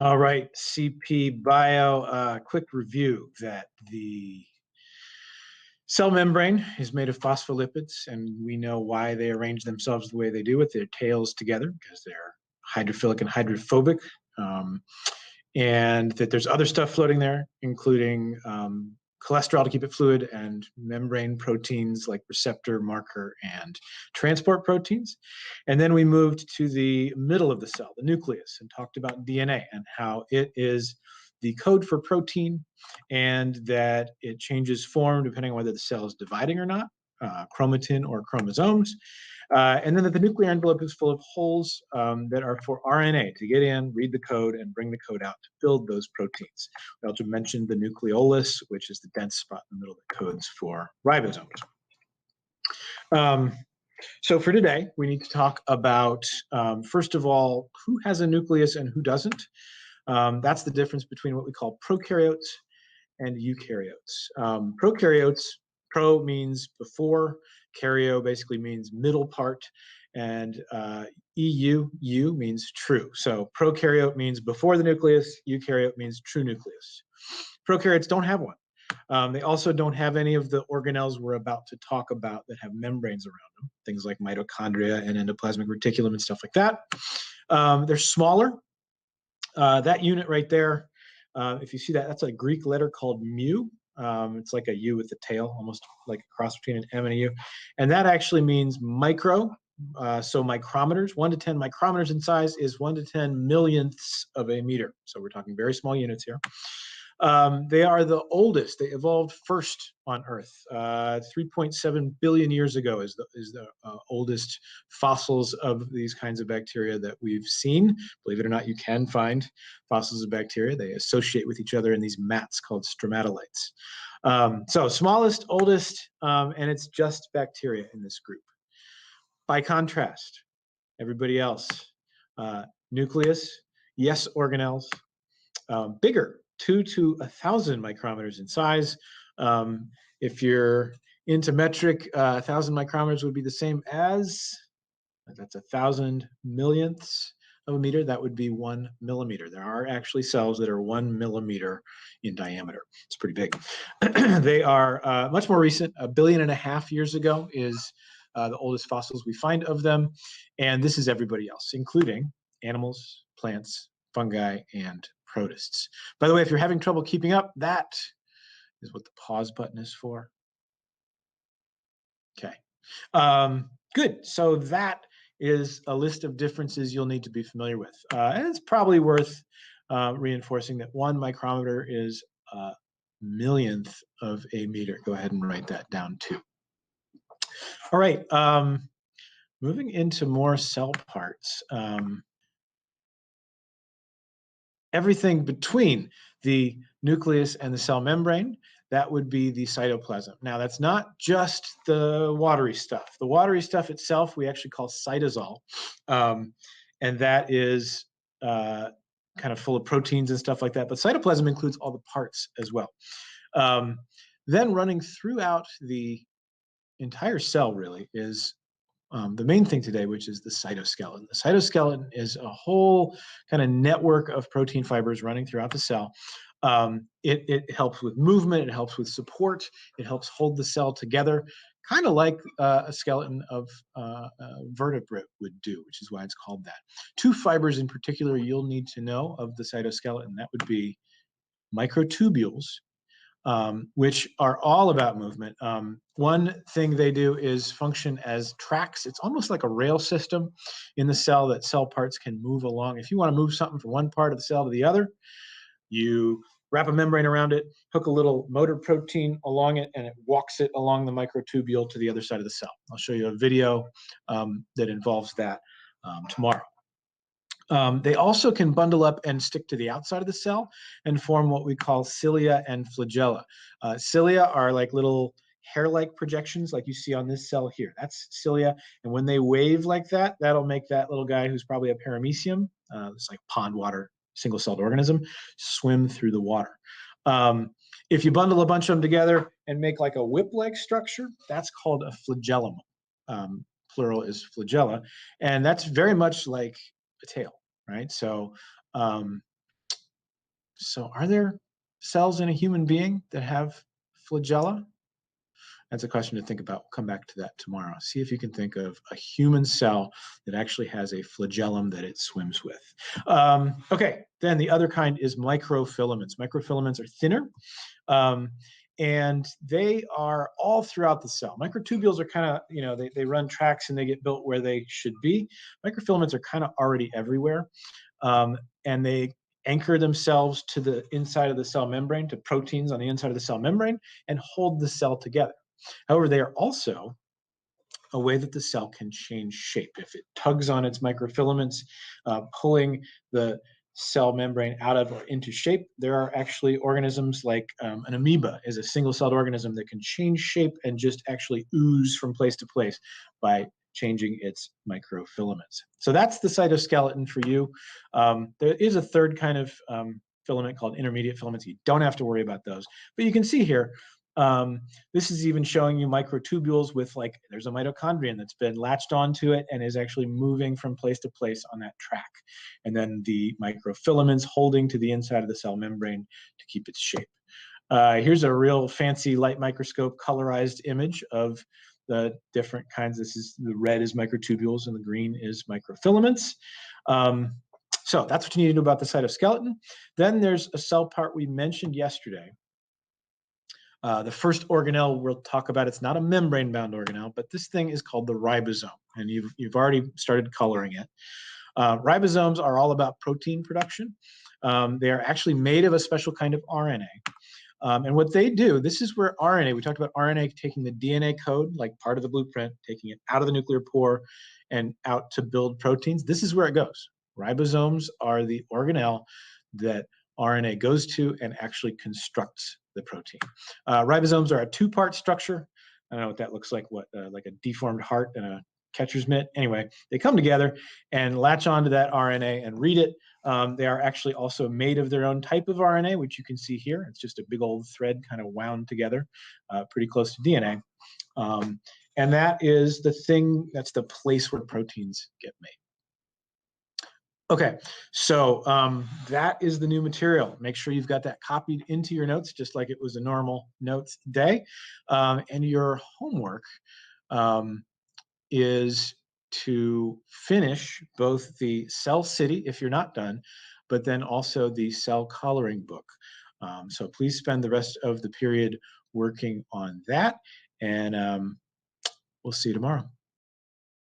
All right, CP Bio, quick review that the cell membrane is made of phospholipids, and we know why they arrange themselves the way they do with their tails together, because they're hydrophilic and hydrophobic, and that there's other stuff floating there, including cholesterol to keep it fluid and membrane proteins like receptor, marker, and transport proteins. And then we moved to the middle of the cell, the nucleus, and talked about DNA and how it is the code for protein and that it changes form depending on whether the cell is dividing or not, chromatin or chromosomes. And then that the nuclear envelope is full of holes that are for RNA to get in, read the code, and bring the code out to build those proteins. We also mentioned the nucleolus, which is the dense spot in the middle that codes for ribosomes. So for today, we need to talk about, first of all, who has a nucleus and who doesn't. That's the difference between what we call prokaryotes and eukaryotes. Prokaryotes, pro means before, karyo basically means middle part, and EU, U means true. So prokaryote means before the nucleus, eukaryote means true nucleus. Prokaryotes don't have one. They also don't have any of the organelles we're about to talk about that have membranes around them, things like mitochondria and endoplasmic reticulum and stuff like that. They're smaller. That unit right there, if you see that, that's a Greek letter called mu. It's like a U with a tail, almost like a cross between an M and a U. And that actually means micro. So micrometers, 1 to 10 micrometers in size is 1 to 10 millionths of a meter. So we're talking very small units here. They are the oldest. They evolved first on Earth. 3.7 billion years ago is the oldest fossils of these kinds of bacteria that we've seen. Believe it or not, you can find fossils of bacteria. They associate with each other in these mats called stromatolites. So smallest, oldest, and it's just bacteria in this group. By contrast, everybody else, nucleus, yes, organelles, bigger, 2 to 1,000 micrometers in size. If you're into metric, 1,000 micrometers would be the same as, that's 1,000 millionths of a meter. That would be 1 millimeter. There are actually cells that are 1 millimeter in diameter. It's pretty big. They are much more recent. 1.5 billion years ago is the oldest fossils we find of them. And this is everybody else, including animals, plants, fungi, and protists. By the way, if you're having trouble keeping up, that is what the pause button is for. Okay. Good. So that is a list of differences you'll need to be familiar with. And it's probably worth reinforcing that 1 micrometer is a millionth of a meter. Go ahead and write that down too. All right. Moving into more cell parts. Everything between the nucleus and the cell membrane, that would be the cytoplasm. Now, that's not just the watery stuff. The watery stuff itself, we actually call cytosol, and that is kind of full of proteins and stuff like that. But cytoplasm includes all the parts as well. Then running throughout the entire cell, really, is the main thing today, which is the cytoskeleton. The cytoskeleton is a whole kind of network of protein fibers running throughout the cell. It helps with movement, it helps with support, it helps hold the cell together, kind of like a skeleton of a vertebrate would do, which is why it's called that. 2 fibers in particular you'll need to know of the cytoskeleton. That would be microtubules, which are all about movement. One thing they do is function as tracks. It's almost like a rail system in the cell that cell parts can move along. If you want to move something from one part of the cell to the other, you wrap a membrane around it, hook a little motor protein along it, and it walks it along the microtubule to the other side of the cell. I'll show you a video that involves that tomorrow. They also can bundle up and stick to the outside of the cell and form what we call cilia and flagella. Cilia are like little hair-like projections like you see on this cell here. That's cilia, and when they wave like that, that'll make that little guy, who's probably a paramecium, it's like pond water, single-celled organism, swim through the water. If you bundle a bunch of them together and make like a whip-like structure, that's called a flagellum. Plural is flagella, and that's very much like a tail, right? So So are there cells in a human being that have flagella? That's a question to think about. We'll come back to that tomorrow. See if you can think of a human cell that actually has a flagellum that it swims with. Okay, then the other kind is microfilaments. Microfilaments are thinner, and they are all throughout the cell. Microtubules are kind of, they run tracks and they get built where they should be. Microfilaments are kind of already everywhere, and they anchor themselves to the inside of the cell membrane, to proteins on the inside of the cell membrane, and hold the cell together. However, they are also a way that the cell can change shape. If it tugs on its microfilaments, pulling the cell membrane out of or into shape, there are actually organisms like an amoeba is a single-celled organism that can change shape and just actually ooze from place to place by changing its microfilaments. So that's the cytoskeleton for you. There is a third kind of filament called intermediate filaments. You don't have to worry about those. But you can see here, this is even showing you microtubules with, like, there's a mitochondrion that's been latched onto it and is actually moving from place to place on that track. And then the microfilaments holding to the inside of the cell membrane to keep its shape. Here's a real fancy light microscope colorized image of the different kinds. This is, the red is microtubules and the green is microfilaments. So that's what you need to know about the cytoskeleton. Then there's a cell part we mentioned yesterday. The first organelle we'll talk about, it's not a membrane-bound organelle, but this thing is called the ribosome, and you've already started coloring it. Ribosomes are all about protein production. They are actually made of a special kind of RNA. And what they do, this is where RNA, we talked about RNA taking the DNA code, like part of the blueprint, taking it out of the nuclear pore and out to build proteins. This is where it goes. Ribosomes are the organelle that RNA goes to and actually constructs the protein. Ribosomes are a two-part structure. I don't know what that looks like, like a deformed heart and a catcher's mitt. Anyway, they come together and latch onto that RNA and read it. They are actually also made of their own type of RNA, which you can see here. It's just a big old thread kind of wound together, pretty close to DNA. And that is the thing, that's the place where proteins get made. Okay, so that is the new material. Make sure you've got that copied into your notes, just like it was a normal notes day. And your homework is to finish both the Cell City, if you're not done, but then also the cell coloring book. So please spend the rest of the period working on that, and we'll see you tomorrow.